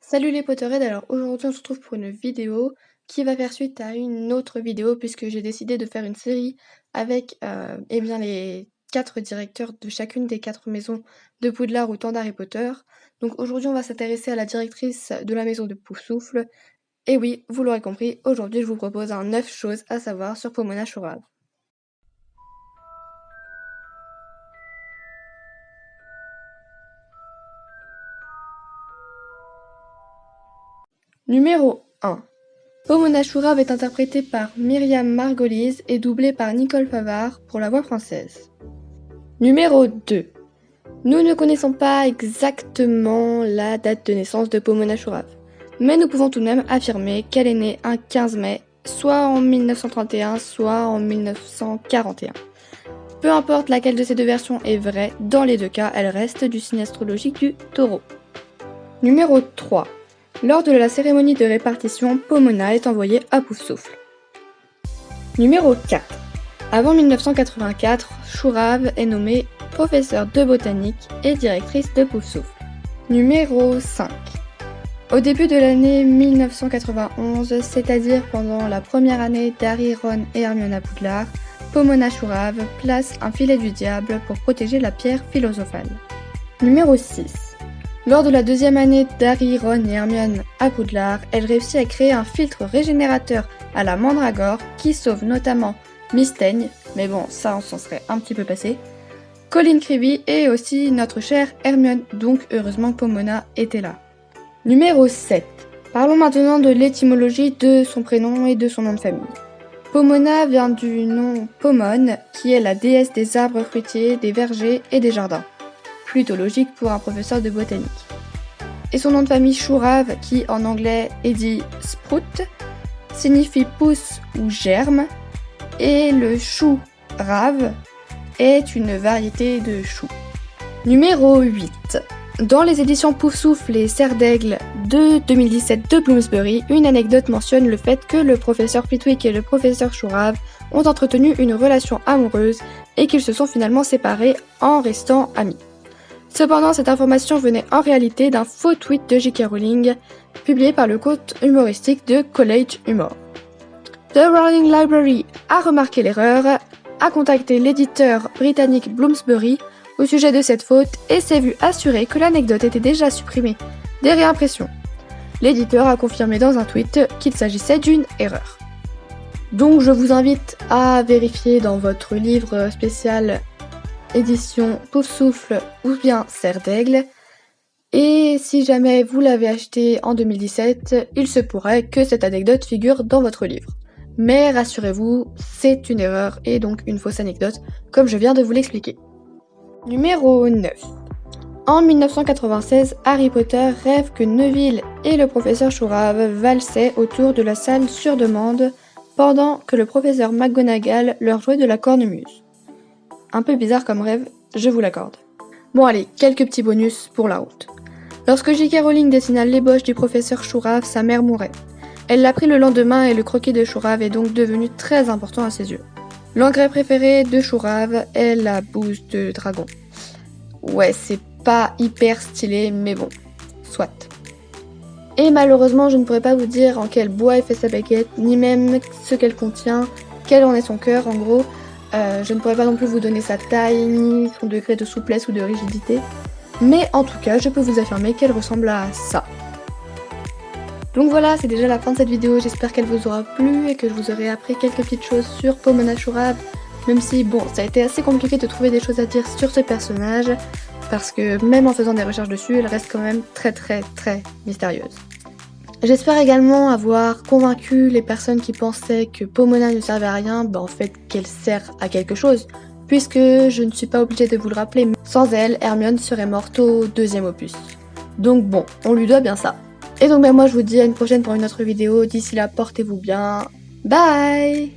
Salut les Potterheads, alors aujourd'hui on se retrouve pour une vidéo qui va faire suite à une autre vidéo puisque j'ai décidé de faire une série avec les 4 directeurs de chacune des 4 maisons de Poudlard ou temps d'Harry Potter. Donc aujourd'hui on va s'intéresser à la directrice de la maison de Poufsouffle. Et oui, vous l'aurez compris, aujourd'hui je vous propose un 9 choses à savoir sur Pomona Chourave. Numéro 1. Pomona Chourave est interprétée par Myriam Margolyes et doublée par Nicole Favard pour la voix française. Numéro 2. Nous ne connaissons pas exactement la date de naissance de Pomona Chourave, mais nous pouvons tout de même affirmer qu'elle est née un 15 mai, soit en 1931, soit en 1941. Peu importe laquelle de ces deux versions est vraie, dans les deux cas, elle reste du signe astrologique du Taureau. Numéro 3. Lors de la cérémonie de répartition, Pomona est envoyée à Poufsouffle. Numéro 4. Avant 1984, Chourave est nommée professeure de botanique et directrice de Poufsouffle. Numéro 5. Au début de l'année 1991, c'est-à-dire pendant la première année d'Harry, Ron et Hermione à Poudlard, Pomona Chourave place un filet du diable pour protéger la pierre philosophale. Numéro 6. Lors de la deuxième année d'Harry, Ron et Hermione à Poudlard, elle réussit à créer un filtre régénérateur à la mandragore qui sauve notamment Mystaigne, mais bon, ça on s'en serait un petit peu passé, Colin Creevey et aussi notre chère Hermione, donc heureusement Pomona était là. Numéro 7. Parlons maintenant de l'étymologie de son prénom et de son nom de famille. Pomona vient du nom Pomone, qui est la déesse des arbres fruitiers, des vergers et des jardins. Plutôt logique pour un professeur de botanique. Et son nom de famille Chourave, qui en anglais est dit sprout, signifie pousse ou germe, et le chou rave est une variété de chou. Numéro 8. Dans les éditions Poufsouffle et Serre d'Aigle de 2017 de Bloomsbury, une anecdote mentionne le fait que le professeur Flitwick et le professeur Chourave ont entretenu une relation amoureuse et qu'ils se sont finalement séparés en restant amis. Cependant, cette information venait en réalité d'un faux tweet de J.K. Rowling, publié par le compte humoristique de College Humor. The Rowling Library a remarqué l'erreur, a contacté l'éditeur britannique Bloomsbury au sujet de cette faute et s'est vu assurer que l'anecdote était déjà supprimée des réimpressions. L'éditeur a confirmé dans un tweet qu'il s'agissait d'une erreur. Donc je vous invite à vérifier dans votre livre spécial édition Poufsouffle ou bien Serre d'Aigle. Et si jamais vous l'avez acheté en 2017, il se pourrait que cette anecdote figure dans votre livre. Mais rassurez-vous, c'est une erreur et donc une fausse anecdote, comme je viens de vous l'expliquer. Numéro 9. En 1996, Harry Potter rêve que Neville et le professeur Chourave valsaient autour de la salle sur demande pendant que le professeur McGonagall leur jouait de la cornemuse. Un peu bizarre comme rêve, je vous l'accorde. Bon allez, quelques petits bonus pour la route. Lorsque J.K. Rowling dessina l'ébauche du professeur Chourave, sa mère mourait. Elle l'a pris le lendemain et le croquis de Chourave est donc devenu très important à ses yeux. L'engrais préféré de Chourave est la bouse de dragon. Ouais, c'est pas hyper stylé, mais bon, soit. Et malheureusement, je ne pourrais pas vous dire en quel bois elle fait sa baguette, ni même ce qu'elle contient, quel en est son cœur en gros. Je ne pourrais pas non plus vous donner sa taille, ni son degré de souplesse ou de rigidité. Mais en tout cas, je peux vous affirmer qu'elle ressemble à ça. Donc voilà, c'est déjà la fin de cette vidéo, j'espère qu'elle vous aura plu et que je vous aurai appris quelques petites choses sur Pomona Chourave. Même si, bon, ça a été assez compliqué de trouver des choses à dire sur ce personnage, parce que même en faisant des recherches dessus, elle reste quand même très mystérieuse. J'espère également avoir convaincu les personnes qui pensaient que Pomona ne servait à rien, en fait qu'elle sert à quelque chose, puisque je ne suis pas obligée de vous le rappeler, mais sans elle, Hermione serait morte au 2e opus. Donc bon, on lui doit bien ça. Et donc moi je vous dis à une prochaine pour une autre vidéo, d'ici là portez-vous bien, bye!